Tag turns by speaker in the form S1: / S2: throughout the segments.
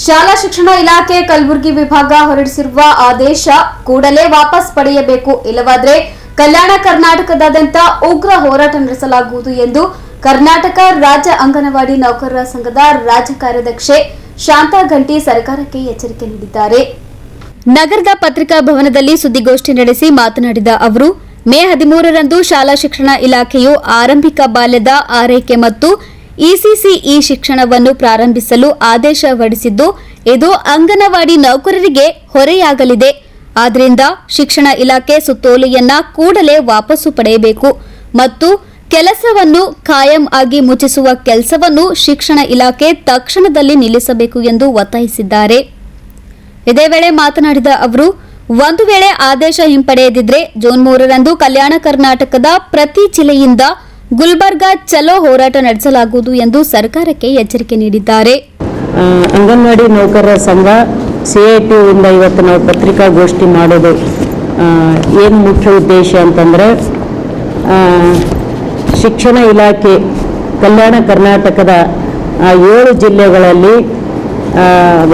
S1: ಶಾಲಾ ಶಿಕ್ಷಣ ಇಲಾಖೆ ಕಲಬುರಗಿ ವಿಭಾಗ ಹೊರಡಿಸಿರುವ ಆದೇಶ ಕೂಡಲೇ ವಾಪಸ್ ಪಡೆಯಬೇಕು, ಇಲ್ಲವಾದರೆ ಕಲ್ಯಾಣ ಕರ್ನಾಟಕದಾದ್ಯಂತ ಉಗ್ರ ಹೋರಾಟ ನಡೆಸಲಾಗುವುದು ಎಂದು ಕರ್ನಾಟಕ ರಾಜ್ಯ ಅಂಗನವಾಡಿ ನೌಕರರ ಸಂಘದ ರಾಜ್ಯ ಕಾರ್ಯದರ್ಶಿ ಶಾಂತಾ ಗಂಟಿ ಸರ್ಕಾರಕ್ಕೆ ಎಚ್ಚರಿಕೆ ನೀಡಿದ್ದಾರೆ. ನಗರದ ಪತ್ರಿಕಾ ಭವನದಲ್ಲಿ ಸುದ್ದಿಗೋಷ್ಠಿ ನಡೆಸಿ ಮಾತನಾಡಿದ ಅವರು, ಮೇ 13ರಂದು ಶಾಲಾ ಶಿಕ್ಷಣ ಇಲಾಖೆಯು ಆರಂಭಿಕ ಬಾಲ್ಯದ ಆರೈಕೆ ಮತ್ತು ಇಸಿಸಿಇ ಶಿಕ್ಷಣವನ್ನು ಪ್ರಾರಂಭಿಸಲು ಆದೇಶ ಹೊರಡಿಸಿದ್ದು, ಇದು ಅಂಗನವಾಡಿ ನೌಕರರಿಗೆ ಹೊರೆಯಾಗಲಿದೆ. ಆದ್ದರಿಂದ ಶಿಕ್ಷಣ ಇಲಾಖೆ ಸುತ್ತೋಲೆಯನ್ನ ಕೂಡಲೇ ವಾಪಸ್ಸು ಪಡೆಯಬೇಕು ಮತ್ತು ಕೆಲಸವನ್ನು ಕಾಯಂ ಆಗಿ ಮುಚ್ಚಿಸುವ ಕೆಲಸವನ್ನು ಶಿಕ್ಷಣ ಇಲಾಖೆ ತಕ್ಷಣದಲ್ಲಿ ನಿಲ್ಲಿಸಬೇಕು ಎಂದು ಒತ್ತಾಯಿಸಿದ್ದಾರೆ. ಇದೇ ವೇಳೆ ಮಾತನಾಡಿದ ಅವರು, ಒಂದು ವೇಳೆ ಆದೇಶ ಹಿಂಪಡೆಯದಿದ್ದರೆ ಜೂನ್ 3ರಂದು ಕಲ್ಯಾಣ ಕರ್ನಾಟಕದ ಪ್ರತಿ ಜಿಲ್ಲೆಯಿಂದ ಗುಲ್ಬರ್ಗಾ ಚಲೋ ಹೋರಾಟ ನಡೆಸಲಾಗುವುದು ಎಂದು ಸರ್ಕಾರಕ್ಕೆ ಎಚ್ಚರಿಕೆ ನೀಡಿದ್ದಾರೆ.
S2: ಅಂಗನವಾಡಿ ನೌಕರರ ಸಂಘ ಸಿಐಟಿ ಇಂದ ಇವತ್ತು ನಾವು ಪತ್ರಿಕಾಗೋಷ್ಠಿ ಮಾಡೋದು ಏನು ಮುಖ್ಯ ಉದ್ದೇಶ ಅಂತಂದರೆ, ಶಿಕ್ಷಣ ಇಲಾಖೆ ಕಲ್ಯಾಣ ಕರ್ನಾಟಕದ 7 ಜಿಲ್ಲೆಗಳಲ್ಲಿ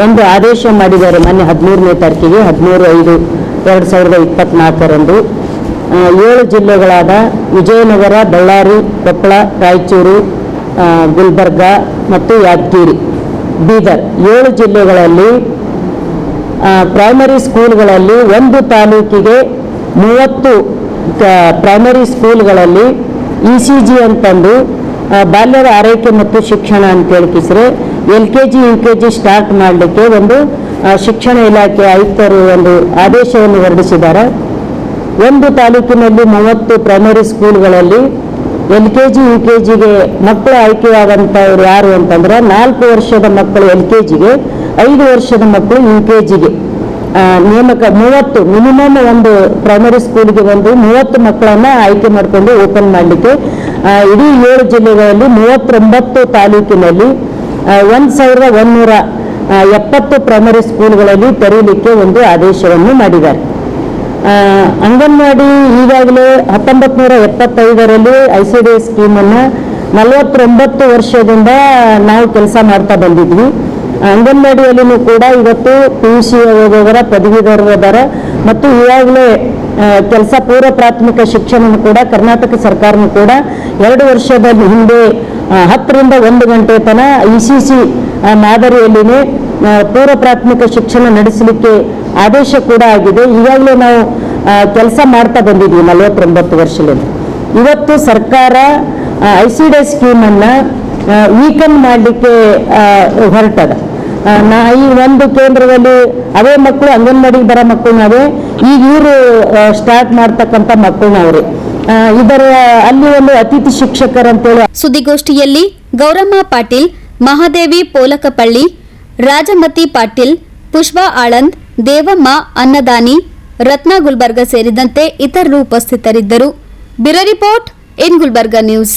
S2: ಒಂದು ಆದೇಶ ಮಾಡಿದ್ದಾರೆ. ಮೊನ್ನೆ 13ನೇ ತಾರೀಕಿಗೆ 13/5/2024ರಂದು 7 ಜಿಲ್ಲೆಗಳಾದ ವಿಜಯನಗರ, ಬಳ್ಳಾರಿ, ಕೊಪ್ಪಳ, ರಾಯಚೂರು, ಗುಲ್ಬರ್ಗಾ ಮತ್ತು ಯಾದಗಿರಿ, ಬೀದರ್ 7 ಜಿಲ್ಲೆಗಳಲ್ಲಿ ಪ್ರೈಮರಿ ಸ್ಕೂಲ್ಗಳಲ್ಲಿ ಒಂದು ತಾಲೂಕಿಗೆ 30 ಪ್ರೈಮರಿ ಸ್ಕೂಲ್ಗಳಲ್ಲಿ ECG ಅಂತಂದು ಬಾಲ್ಯದ ಆರೈಕೆ ಮತ್ತು ಶಿಕ್ಷಣ ಅಂತೇಳಿ ಕಿಸ್ರೆ LKG UKG ಸ್ಟಾರ್ಟ್ ಮಾಡಲಿಕ್ಕೆ ಒಂದು ಶಿಕ್ಷಣ ಇಲಾಖೆ ಆಯುಕ್ತರು ಒಂದು ಆದೇಶವನ್ನು ಹೊರಡಿಸಿದ್ದಾರೆ. ಒಂದು ತಾಲೂಕಿನಲ್ಲಿ 30 ಪ್ರೈಮರಿ ಸ್ಕೂಲ್ಗಳಲ್ಲಿ LKG UKGಗೆ ಮಕ್ಕಳು ಆಯ್ಕೆಯಾದಂಥವ್ರು ಯಾರು ಅಂತಂದ್ರೆ 4 ವರ್ಷದ ಮಕ್ಕಳು LKGಗೆ, 5 ವರ್ಷದ ಮಕ್ಕಳು UKGಗೆ ನೇಮಕ 30 ಮಿನಿಮಮ್ ಒಂದು ಪ್ರೈಮರಿ ಸ್ಕೂಲ್ಗೆ ಒಂದು 30 ಮಕ್ಕಳನ್ನ ಆಯ್ಕೆ ಮಾಡಿಕೊಂಡು ಓಪನ್ ಮಾಡಲಿಕ್ಕೆ ಇಡೀ 7 ಜಿಲ್ಲೆಗಳಲ್ಲಿ 39 ತಾಲೂಕಿನಲ್ಲಿ 1170 ಪ್ರೈಮರಿ ಸ್ಕೂಲ್ಗಳಲ್ಲಿ ತೆರೆಯಲಿಕ್ಕೆ ಒಂದು ಆದೇಶವನ್ನು ಮಾಡಿದ್ದಾರೆ. ಅಂಗನವಾಡಿ ಈಗಾಗಲೇ 1975ರಲ್ಲಿ ICDS ಸ್ಕೀಮನ್ನು 49 ವರ್ಷದಿಂದ ನಾವು ಕೆಲಸ ಮಾಡ್ತಾ ಬಂದಿದ್ವಿ. ಅಂಗನವಾಡಿಯಲ್ಲಿನೂ ಕೂಡ ಇವತ್ತು PUC ಓದುವವರ ಪದವೀಧರರ ಮತ್ತು ಈಗಾಗಲೇ ಕೆಲಸ ಪೂರ್ವ ಪ್ರಾಥಮಿಕ ಶಿಕ್ಷಣ ಕೂಡ ಕರ್ನಾಟಕ ಸರ್ಕಾರನೂ ಕೂಡ 2 ವರ್ಷದ ಹಿಂದೆ 10ರಿಂದ 1 ಗಂಟೆ ತನಕ ECC ಮಾದರಿಯಲ್ಲಿನೇ ಪೂರ್ವ ಪ್ರಾಥಮಿಕ ಶಿಕ್ಷಣ ನಡೆಸಲಿಕ್ಕೆ ಆದೇಶ ಕೂಡ ಆಗಿದೆ. ಈಗಾಗಲೇ ನಾವು ಕೆಲಸ ಮಾಡ್ತಾ ಬಂದಿದ್ವಿ 49 ವರ್ಷದಲ್ಲಿ. ಇವತ್ತು ಸರ್ಕಾರ ICDS ಸ್ಕೀಮನ್ನು ವೀಕನ್ ಮಾಡಲಿಕ್ಕೆ ಹೊರಟದ. ಈ ಒಂದು ಕೇಂದ್ರದಲ್ಲಿ ಅವೇ ಮಕ್ಕಳು ಅಂಗನವಾಡಿಗೆ ಬರೋ ಮಕ್ಕಳನ್ನವೇ ಈಗ ಇವರು ಸ್ಟಾರ್ಟ್ ಮಾಡ್ತಕ್ಕಂಥ ಮಕ್ಕಳನ್ನವ್ರೆ ಇದರ ಅಲ್ಲಿ ಒಂದು ಅತಿಥಿ ಶಿಕ್ಷಕರಂತೇಳಿ.
S1: ಸುದ್ದಿಗೋಷ್ಠಿಯಲ್ಲಿ ಗೌರಮ್ಮ ಪಾಟೀಲ್, ಮಹಾದೇವಿ ಪೋಲಕಪಳ್ಳಿ, ರಾಜಮತಿ ಪಾಟೀಲ್, ಪುಷ್ಪಾ ಆಳಂದ್, ದೇವಮ್ಮ ಅನ್ನದಾನಿ, ರತ್ನ ಗುಲ್ಬರ್ಗ ಸೇರಿದಂತೆ ಇತರರು ಉಪಸ್ಥಿತರಿದ್ದರು. Bureau report in Gulbarga news.